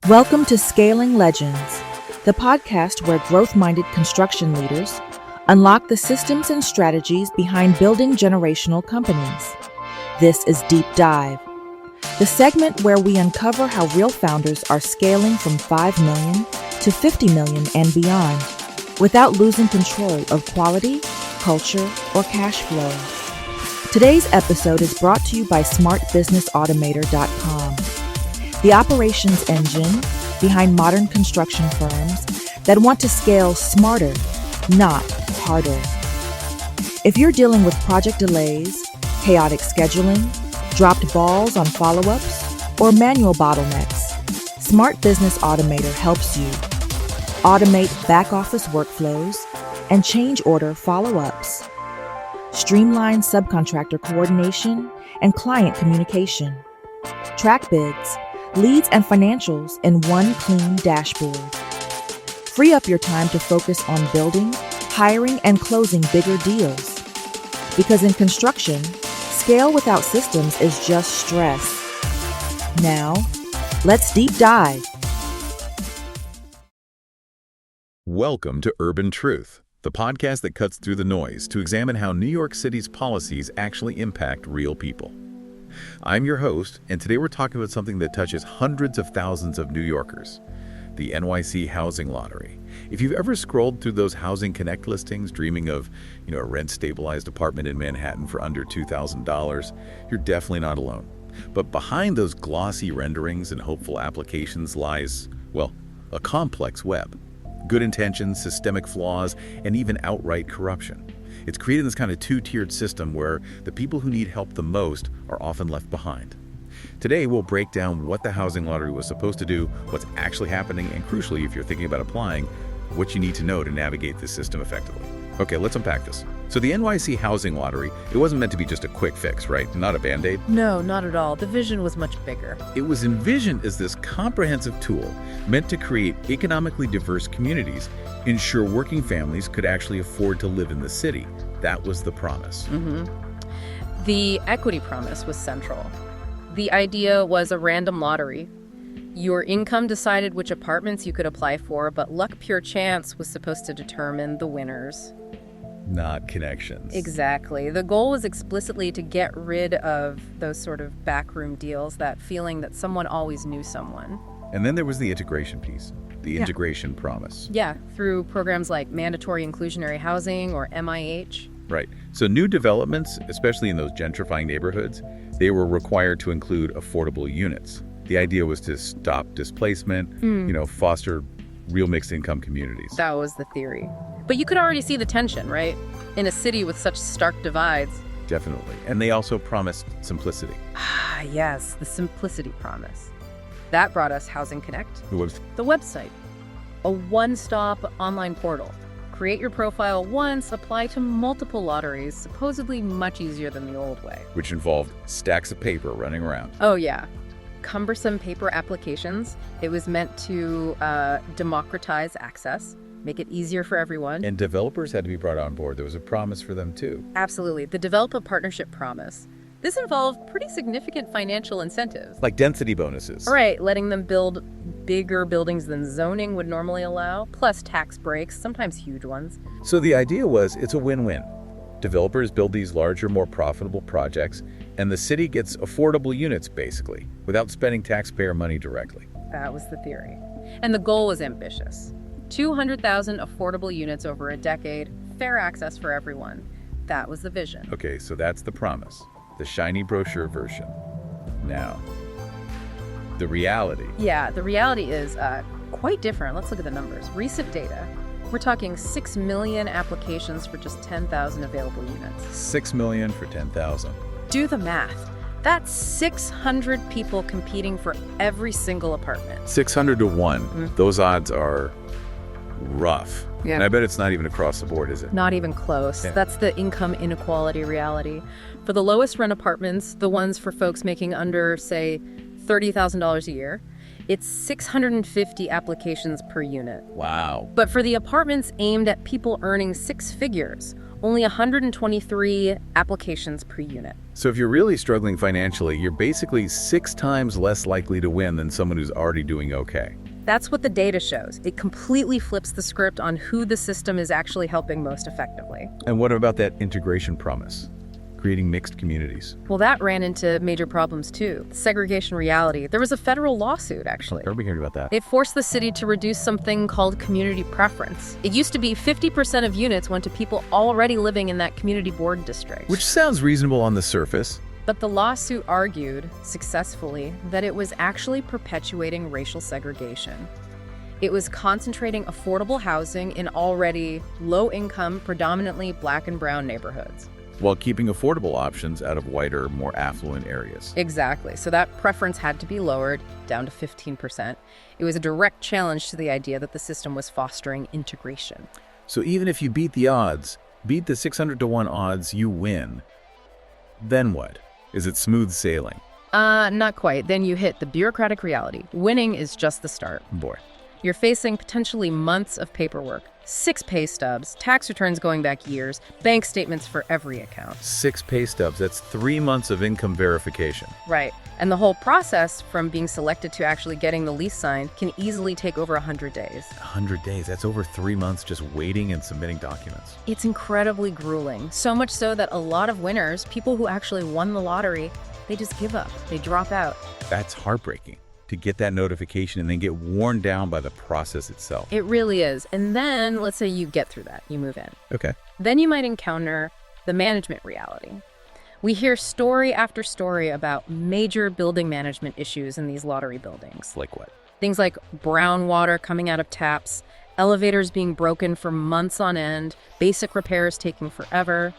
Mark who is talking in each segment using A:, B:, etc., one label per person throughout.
A: Welcome to Scaling Legends, the podcast where growth-minded construction leaders unlock the systems and strategies behind building generational companies. This is Deep Dive, the segment where we uncover how real founders are scaling from 5 million to 50 million and beyond, without losing control of quality, culture, or cash flow. Today's episode is brought to you by smartbusinessautomator.com, the operations engine behind modern construction firms that want to scale smarter, not harder. If you're dealing with project delays, chaotic scheduling, dropped balls on follow-ups, or manual bottlenecks, Smart Business Automator helps you automate back-office workflows and change order follow-ups, streamline subcontractor coordination and client communication, track bids, leads, and financials in one clean dashboard. Free up your time to focus on building, hiring, and closing bigger deals. Because in construction, scale without systems is just stress. Now, let's deep dive.
B: Welcome to Urban Truth, the podcast that cuts through the noise to examine how New York City's policies actually impact real people. I'm your host, and today we're talking about something that touches hundreds of thousands of New Yorkers, the NYC Housing Lottery. If you've ever scrolled through those Housing Connect listings dreaming of, a rent-stabilized apartment in Manhattan for under $2,000, you're definitely not alone. But behind those glossy renderings and hopeful applications lies, a complex web. Good intentions, systemic flaws, and even outright corruption. It's created this kind of two-tiered system where the people who need help the most are often left behind. Today, we'll break down what the Housing Lottery was supposed to do, what's actually happening, and crucially, if you're thinking about applying, what you need to know to navigate this system effectively. Okay, let's unpack this. So the NYC Housing Lottery, it wasn't meant to be just a quick fix, right? Not a Band-Aid?
C: No, not at all. The vision was much bigger.
B: It was envisioned as this comprehensive tool meant to create economically diverse communities, ensure working families could actually afford to live in the city. That was the promise.
C: The equity promise was central. The idea was a random lottery. Your income decided which apartments you could apply for, but luck pure chance was supposed to determine the winners.
B: Not connections.
C: Exactly. The goal was explicitly to get rid of those sort of backroom deals, that feeling that someone always knew someone.
B: And then there was the integration piece, the integration promise.
C: Yeah, through programs like Mandatory Inclusionary Housing or MIH.
B: Right. So new developments, especially in those gentrifying neighborhoods, they were required to include affordable units. The idea was to stop displacement, foster real mixed income communities.
C: That was the theory. But you could already see the tension, right? In a city with such stark divides.
B: Definitely. And they also promised simplicity.
C: Ah, yes, the simplicity promise. That brought us Housing Connect.
B: The
C: website. A one-stop online portal. Create your profile once, apply to multiple lotteries, supposedly much easier than the old way.
B: Which involved stacks of paper running around.
C: Oh, yeah. Cumbersome paper applications. It was meant to democratize access, make it easier for everyone.
B: And developers had to be brought on board. There was a promise for them, too.
C: Absolutely. The developer partnership promise. This involved pretty significant financial incentives.
B: Like density bonuses.
C: Right, letting them build bigger buildings than zoning would normally allow, plus tax breaks, sometimes huge ones.
B: So the idea was it's a win-win. Developers build these larger, more profitable projects, and the city gets affordable units, basically, without spending taxpayer money directly.
C: That was the theory. And the goal was ambitious. 200,000 affordable units over a decade, fair access for everyone. That was the vision.
B: Okay, so that's the promise, the shiny brochure version. Now, the reality.
C: Yeah, the reality is quite different. Let's look at the numbers. Recent data. We're talking 6 million applications for just 10,000 available units.
B: 6 million for 10,000.
C: Do the math. That's 600 people competing for every single apartment.
B: 600 to 1. Those odds are rough.
C: Yeah.
B: And I bet it's not even across the board, is it?
C: Not even close.
B: Yeah.
C: That's the income inequality reality. For the lowest rent apartments, the ones for folks making under, say, $30,000 a year, it's 650 applications per unit.
B: Wow.
C: But for the apartments aimed at people earning six figures, only 123 applications per unit.
B: So if you're really struggling financially, you're basically 6 times less likely to win than someone who's already doing okay.
C: That's what the data shows. It completely flips the script on who the system is actually helping most effectively.
B: And what about that integration promise? Creating mixed communities.
C: Well, that ran into major problems too. The segregation reality. There was a federal lawsuit, actually.
B: Are we hearing about that?
C: It forced the city to reduce something called community preference. It used to be 50% of units went to people already living in that community board district.
B: Which sounds reasonable on the surface.
C: But the lawsuit argued, successfully, that it was actually perpetuating racial segregation. It was concentrating affordable housing in already low-income, predominantly black and brown neighborhoods.
B: While keeping affordable options out of whiter, more affluent areas.
C: Exactly. So that preference had to be lowered down to 15%. It was a direct challenge to the idea that the system was fostering integration.
B: So even if you beat the odds, beat the 600-to-1 odds, you win. Then what? Is it smooth sailing?
C: Not quite. Then you hit the bureaucratic reality. Winning is just the start.
B: Boy.
C: You're facing potentially months of paperwork, 6 pay stubs, tax returns going back years, bank statements for every account.
B: 6 pay stubs, that's 3 months of income verification.
C: Right. And the whole process from being selected to actually getting the lease signed can easily take over 100 days.
B: 100 days, that's over 3 months just waiting and submitting documents.
C: It's incredibly grueling, so much so that a lot of winners, people who actually won the lottery, they just give up. They drop out.
B: That's heartbreaking, to get that notification and then get worn down by the process itself.
C: It really is. And then, let's say you get through that, you move in.
B: Okay.
C: Then you might encounter the management reality. We hear story after story about major building management issues in these lottery buildings.
B: Like what?
C: Things like brown water coming out of taps, elevators being broken for months on end, basic repairs taking forever.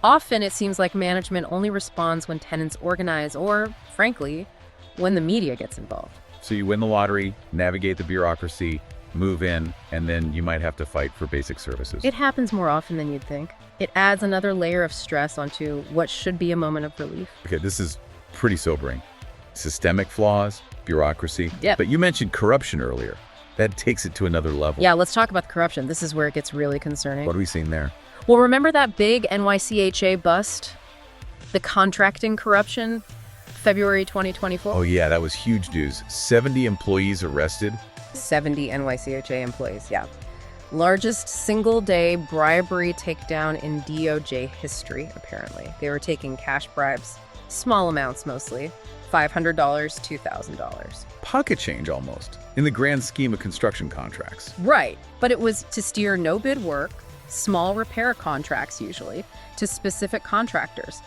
C: Often it seems like management only responds when tenants organize or, frankly, when the media gets involved.
B: So you win the lottery, navigate the bureaucracy, move in, and then you might have to fight for basic services.
C: It happens more often than you'd think. It adds another layer of stress onto what should be a moment of relief.
B: Okay, this is pretty sobering. Systemic flaws, bureaucracy.
C: Yep.
B: But you mentioned corruption earlier. That takes it to another level.
C: Yeah, let's talk about the corruption. This is where it gets really concerning.
B: What are we seeing there?
C: Well, remember that big NYCHA bust? The contracting corruption? February 2024?
B: Oh yeah, that was huge news. 70 employees arrested.
C: 70 NYCHA employees, yeah. Largest single-day bribery takedown in DOJ history, apparently. They were taking cash bribes, small amounts mostly, $500, $2,000.
B: Pocket change almost, in the grand scheme of construction contracts.
C: Right, but it was to steer no-bid work, small repair contracts usually, to specific contractors.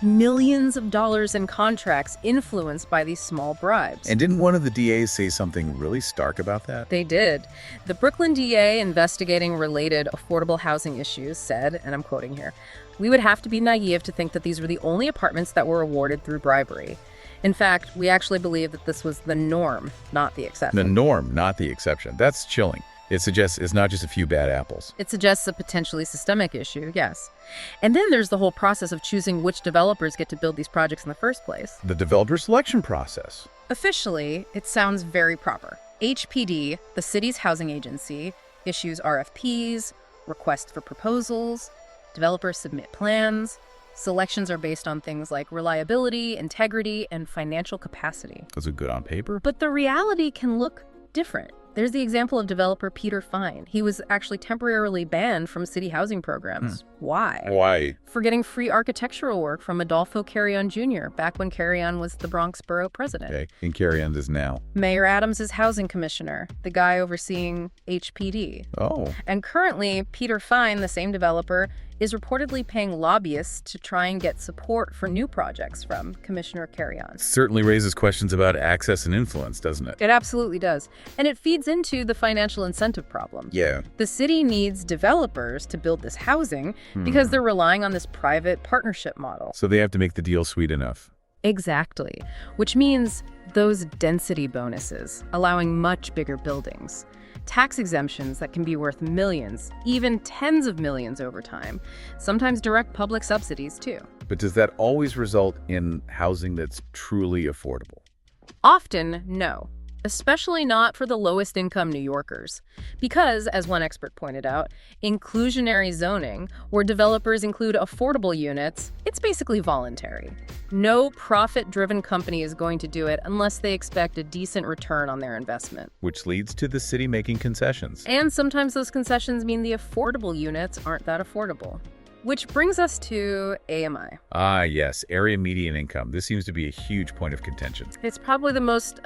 C: Millions of dollars in contracts influenced by these small bribes.
B: And didn't one of the DAs say something really stark about that?
C: They did. The Brooklyn DA investigating related affordable housing issues said, and I'm quoting here, "We would have to be naive to think that these were the only apartments that were awarded through bribery. In fact, we actually believe that this was the norm, not the exception."
B: The norm, not the exception. That's chilling. It suggests it's not just a few bad apples.
C: It suggests a potentially systemic issue, yes. And then there's the whole process of choosing which developers get to build these projects in the first place.
B: The developer selection process.
C: Officially, it sounds very proper. HPD, the city's housing agency, issues RFPs, requests for proposals, developers submit plans. Selections are based on things like reliability, integrity, and financial capacity.
B: Those are good on paper.
C: But the reality can look different. There's the example of developer Peter Fine. He was actually temporarily banned from city housing programs. Why?
B: Why?
C: For getting free architectural work from Adolfo Carrion Jr., back when Carrion was the Bronx borough president.
B: Okay, and Carrion is now.
C: Mayor Adams is housing commissioner, the guy overseeing HPD.
B: Oh.
C: And currently, Peter Fine, the same developer, is reportedly paying lobbyists to try and get support for new projects from Commissioner Carrion.
B: Certainly raises questions about access and influence, doesn't it?
C: It absolutely does. And it feeds into the financial incentive problem.
B: Yeah.
C: The city needs developers to build this housing because they're relying on this private partnership model.
B: So they have to make the deal sweet enough.
C: Exactly. Which means those density bonuses, allowing much bigger buildings. Tax exemptions that can be worth millions, even tens of millions over time. Sometimes direct public subsidies, too.
B: But does that always result in housing that's truly affordable?
C: Often, no. especially not for the lowest income New Yorkers. Because, as one expert pointed out, inclusionary zoning, where developers include affordable units, it's basically voluntary. No profit-driven company is going to do it unless they expect a decent return on their investment.
B: Which leads to the city making concessions.
C: And sometimes those concessions mean the affordable units aren't that affordable. Which brings us to AMI.
B: Ah, yes, area median income. This seems to be a huge point of contention.
C: It's probably the most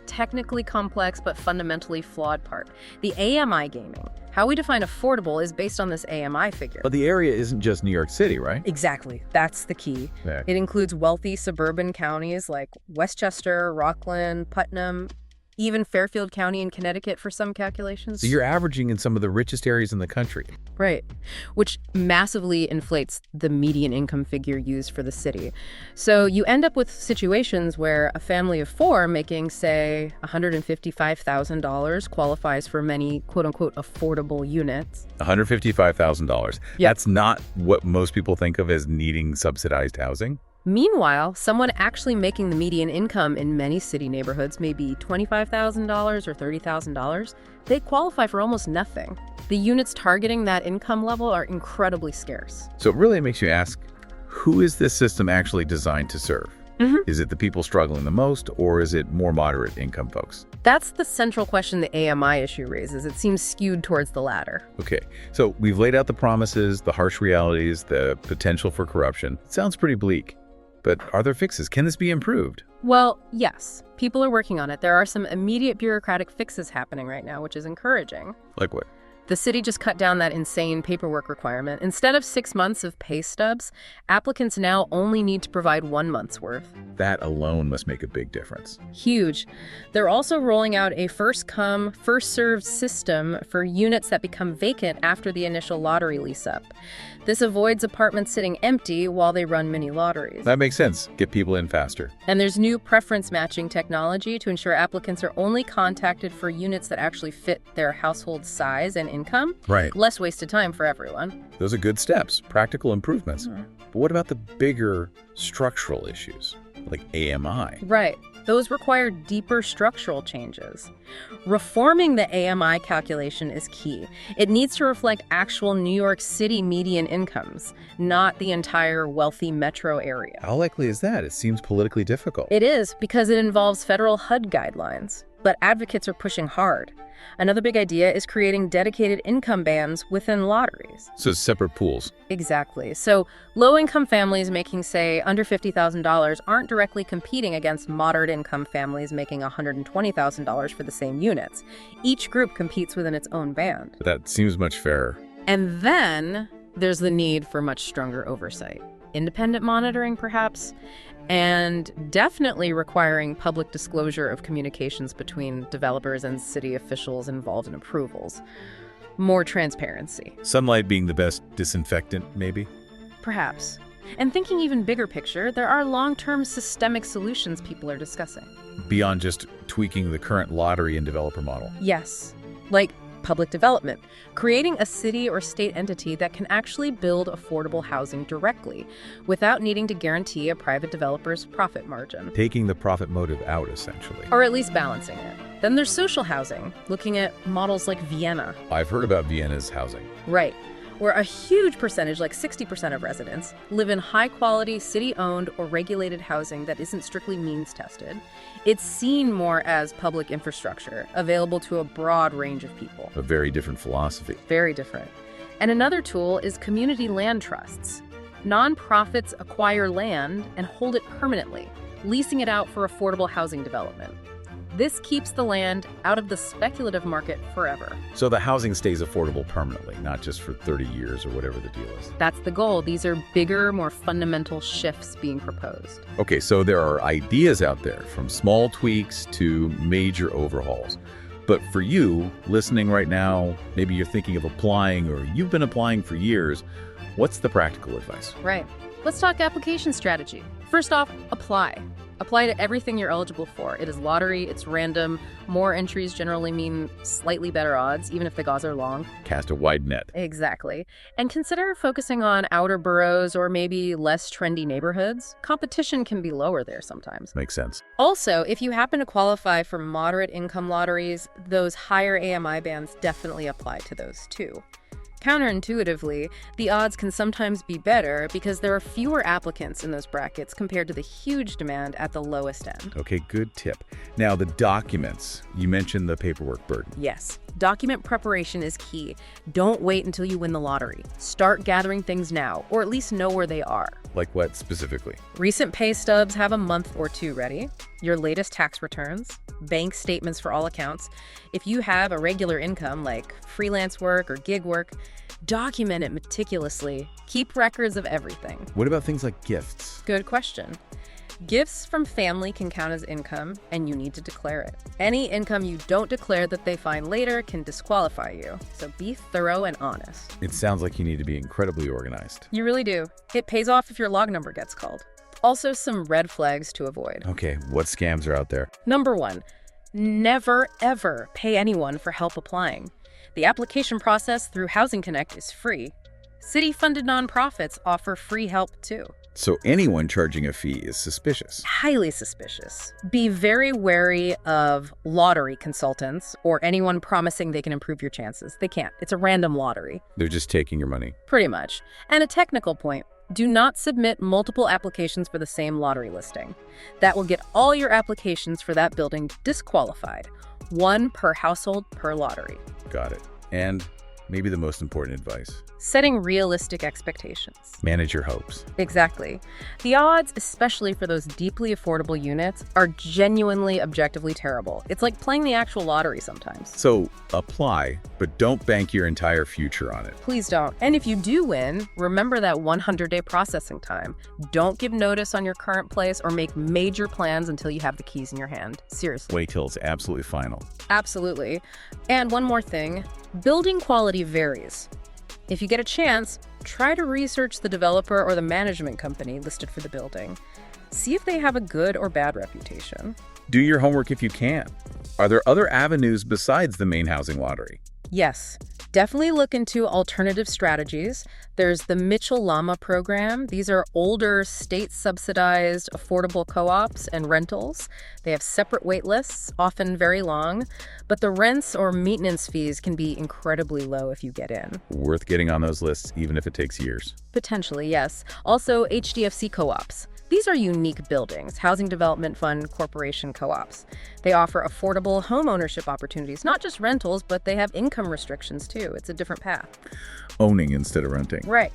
C: technically complex but fundamentally flawed part. The AMI gaming. How we define affordable is based on this AMI figure.
B: But the area isn't just New York City, right?
C: Exactly. That's the key.
B: Yeah.
C: It includes wealthy suburban counties like Westchester, Rockland, Putnam, even Fairfield County in Connecticut for some calculations.
B: So you're averaging in some of the richest areas in the country.
C: Right, which massively inflates the median income figure used for the city. So you end up with situations where a family of four making, say, $155,000 qualifies for many quote-unquote affordable units.
B: $155,000.
C: Yep.
B: That's not what most people think of as needing subsidized housing.
C: Meanwhile, someone actually making the median income in many city neighborhoods may be $25,000 or $30,000. They qualify for almost nothing. The units targeting that income level are incredibly scarce.
B: So it really makes you ask, who is this system actually designed to serve? Is it the people struggling the most, or is it more moderate income folks?
C: That's the central question the AMI issue raises. It seems skewed towards the latter.
B: Okay, so we've laid out the promises, the harsh realities, the potential for corruption. It sounds pretty bleak. But are there fixes? Can this be improved?
C: Well, yes. People are working on it. There are some immediate bureaucratic fixes happening right now, which is encouraging.
B: Like what?
C: The city just cut down that insane paperwork requirement. Instead of 6 months of pay stubs, applicants now only need to provide 1 month's worth.
B: That alone must make a big difference.
C: Huge. They're also rolling out a first-come, first-served system for units that become vacant after the initial lottery lease-up. This avoids apartments sitting empty while they run mini lotteries.
B: That makes sense. Get people in faster.
C: And there's new preference matching technology to ensure applicants are only contacted for units that actually fit their household size and income.
B: Right.
C: Less wasted time for everyone.
B: Those are good steps, practical improvements. But what about the bigger structural issues, like AMI?
C: Right. Those require deeper structural changes. Reforming the AMI calculation is key. It needs to reflect actual New York City median incomes, not the entire wealthy metro area.
B: How likely is that? It seems politically difficult.
C: It is, because it involves federal HUD guidelines. But advocates are pushing hard. Another big idea is creating dedicated income bands within lotteries.
B: So separate pools.
C: Exactly. So low-income families making, say, under $50,000 aren't directly competing against moderate-income families making $120,000 for the same units. Each group competes within its own band.
B: That seems much fairer.
C: And then there's the need for much stronger oversight. Independent monitoring, perhaps, and definitely requiring public disclosure of communications between developers and city officials involved in approvals. More transparency.
B: Sunlight being the best disinfectant, maybe?
C: Perhaps. And thinking even bigger picture, there are long-term systemic solutions people are discussing.
B: Beyond just tweaking the current lottery and developer model.
C: Yes, like public development, creating a city or state entity that can actually build affordable housing directly without needing to guarantee a private developer's profit margin.
B: Taking the profit motive out, essentially.
C: Or at least balancing it. Then there's social housing, looking at models like Vienna.
B: I've heard about Vienna's housing.
C: Right, where a huge percentage, like 60% of residents, live in high-quality, city-owned or regulated housing that isn't strictly means-tested. It's seen more as public infrastructure, available to a broad range of people.
B: A very different philosophy.
C: Very different. And another tool is community land trusts. Nonprofits acquire land and hold it permanently, leasing it out for affordable housing development. This keeps the land out of the speculative market forever.
B: So the housing stays affordable permanently, not just for 30 years or whatever the deal is.
C: That's the goal. These are bigger, more fundamental shifts being proposed.
B: Okay, so there are ideas out there, from small tweaks to major overhauls. But for you, listening right now, maybe you're thinking of applying or you've been applying for years, what's the practical advice?
C: Right. Let's talk application strategy. First off, apply. Apply to everything you're eligible for. It is lottery, it's random. More entries generally mean slightly better odds, even if the odds are long.
B: Cast a wide net.
C: Exactly. And consider focusing on outer boroughs or maybe less trendy neighborhoods. Competition can be lower there sometimes.
B: Makes sense.
C: Also, if you happen to qualify for moderate income lotteries, those higher AMI bands definitely apply to those too. Counterintuitively, the odds can sometimes be better because there are fewer applicants in those brackets compared to the huge demand at the lowest end.
B: Okay, good tip. Now, the documents. You mentioned the paperwork burden.
C: Yes, document preparation is key. Don't wait until you win the lottery. Start gathering things now, or at least know where they are.
B: Like what specifically?
C: Recent pay stubs have a month or two ready. Your latest tax returns, bank statements for all accounts. If you have a regular income like freelance work or gig work, document it meticulously. Keep records of everything.
B: What about things like gifts?
C: Good question. Gifts from family can count as income, and you need to declare it. Any income you don't declare that they find later can disqualify you, so be thorough and honest.
B: It sounds like you need to be incredibly organized.
C: You really do. It pays off if your log number gets called. Also, some red flags to avoid.
B: Okay, what scams are out there?
C: Number 1, never ever pay anyone for help applying. The application process through Housing Connect is free. City-funded nonprofits offer free help too.
B: So anyone charging a fee is suspicious.
C: Highly suspicious. Be very wary of lottery consultants or anyone promising they can improve your chances. They can't. It's a random lottery.
B: They're just taking your money.
C: Pretty much. And a technical point, do not submit multiple applications for the same lottery listing. That will get all your applications for that building disqualified. 1 per household per lottery.
B: Got it. And maybe the most important advice.
C: Setting realistic expectations.
B: Manage your hopes.
C: Exactly. The odds, especially for those deeply affordable units, are genuinely objectively terrible. It's like playing the actual lottery sometimes.
B: So apply, but don't bank your entire future on it.
C: Please don't. And if you do win, remember that 100-day processing time. Don't give notice on your current place or make major plans until you have the keys in your hand. Seriously.
B: Wait till it's absolutely final.
C: Absolutely. And one more thing, building quality varies. If you get a chance, try to research the developer or the management company listed for the building. See if they have a good or bad reputation.
B: Do your homework if you can. Are there other avenues besides the main housing lottery?
C: Yes, definitely look into alternative strategies. There's the Mitchell-Lama program. These are older state-subsidized affordable co-ops and rentals. They have separate wait lists, often very long, but the rents or maintenance fees can be incredibly low if you get in.
B: Worth getting on those lists, even if it takes years.
C: Potentially, yes. Also, HDFC co-ops. These are unique buildings, Housing Development Fund Corporation co-ops. They offer affordable home ownership opportunities, not just rentals, but they have income restrictions too. It's a different path.
B: Owning instead of renting.
C: Right.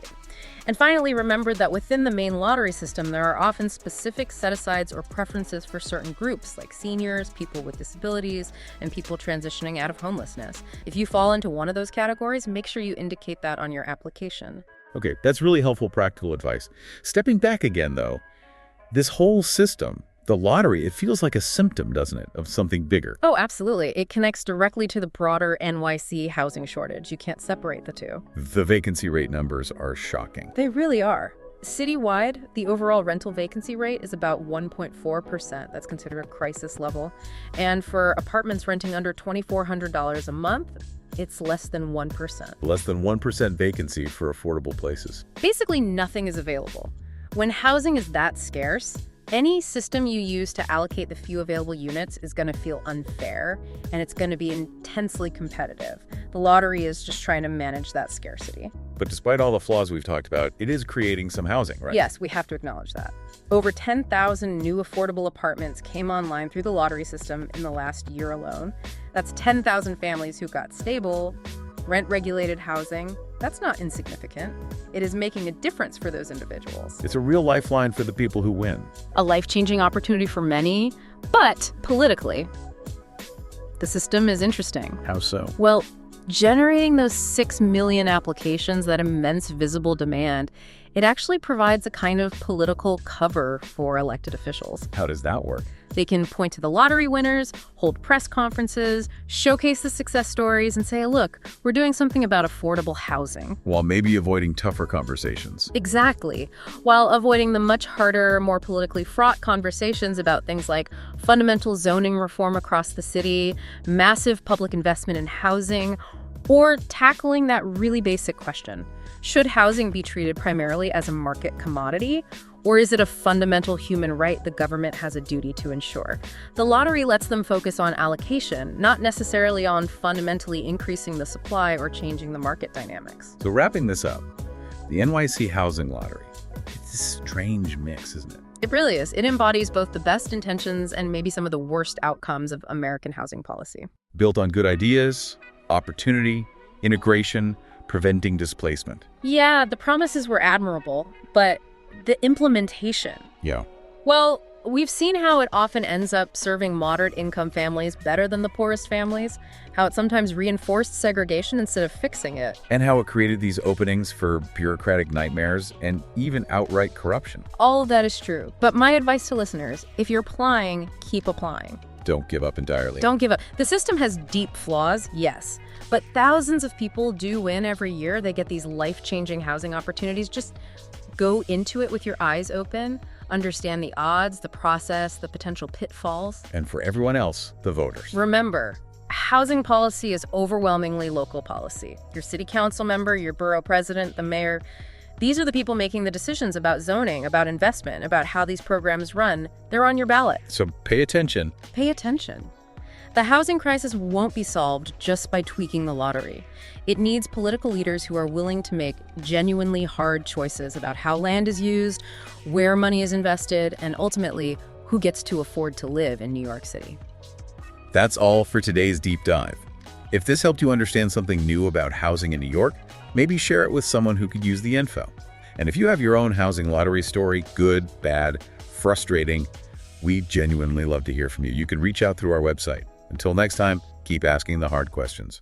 C: And finally, remember that within the main lottery system, there are often specific set-asides or preferences for certain groups, like seniors, people with disabilities, and people transitioning out of homelessness. If you fall into one of those categories, make sure you indicate that on your application.
B: Okay, that's really helpful practical advice. Stepping back again, though, this whole system, the lottery, it feels like a symptom, doesn't it, of something bigger?
C: Oh, absolutely. It connects directly to the broader NYC housing shortage. You can't separate the two.
B: The vacancy rate numbers are shocking.
C: They really are. Citywide, the overall rental vacancy rate is about 1.4%. That's considered a crisis level. And for apartments renting under $2,400 a month, it's less than 1%.
B: Less than 1% vacancy for affordable places.
C: Basically, nothing is available. When housing is that scarce, any system you use to allocate the few available units is going to feel unfair, and it's going to be intensely competitive. The lottery is just trying to manage that scarcity.
B: But despite all the flaws we've talked about, it is creating some housing, right?
C: Yes, we have to acknowledge that. Over 10,000 new affordable apartments came online through the lottery system in the last year alone. That's 10,000 families who got stable, rent-regulated housing. That's not insignificant. It is making a difference for those individuals.
B: It's a real lifeline for the people who win.
C: A life-changing opportunity for many, but politically, the system is interesting.
B: How so?
C: Well, generating those 6 million applications, that immense visible demand, It actually provides a kind of political cover for elected officials.
B: How does that work?
C: They can point to the lottery winners, hold press conferences, showcase the success stories, and say, look, we're doing something about affordable housing.
B: While maybe avoiding tougher conversations.
C: Exactly. While avoiding the much harder, more politically fraught conversations about things like fundamental zoning reform across the city, massive public investment in housing, or tackling that really basic question: should housing be treated primarily as a market commodity, or is it a fundamental human right the government has a duty to ensure? The lottery lets them focus on allocation, not necessarily on fundamentally increasing the supply or changing the market dynamics.
B: So wrapping this up, the NYC Housing Lottery, it's a strange mix, isn't it?
C: It really is. It embodies both the best intentions and maybe some of the worst outcomes of American housing policy.
B: Built on good ideas, opportunity, integration, preventing displacement.
C: Yeah, the promises were admirable, but the implementation.
B: Yeah.
C: Well, we've seen how it often ends up serving moderate income families better than the poorest families, how it sometimes reinforced segregation instead of fixing it.
B: And how it created these openings for bureaucratic nightmares and even outright corruption.
C: All of that is true. But my advice to listeners, if you're applying, keep applying.
B: Don't give up entirely.
C: Don't give up. The system has deep flaws, yes, but thousands of people do win every year. They get these life-changing housing opportunities. Just go into it with your eyes open, understand the odds, the process, the potential pitfalls.
B: And for everyone else, the voters.
C: Remember, housing policy is overwhelmingly local policy. Your city council member, your borough president, the mayor, these are the people making the decisions about zoning, about investment, about how these programs run. They're on your ballot.
B: So pay attention.
C: Pay attention. The housing crisis won't be solved just by tweaking the lottery. It needs political leaders who are willing to make genuinely hard choices about how land is used, where money is invested, and ultimately, who gets to afford to live in New York City.
B: That's all for today's deep dive. If this helped you understand something new about housing in New York, maybe share it with someone who could use the info. And if you have your own housing lottery story, good, bad, frustrating, we genuinely love to hear from you. You can reach out through our website. Until next time, keep asking the hard questions.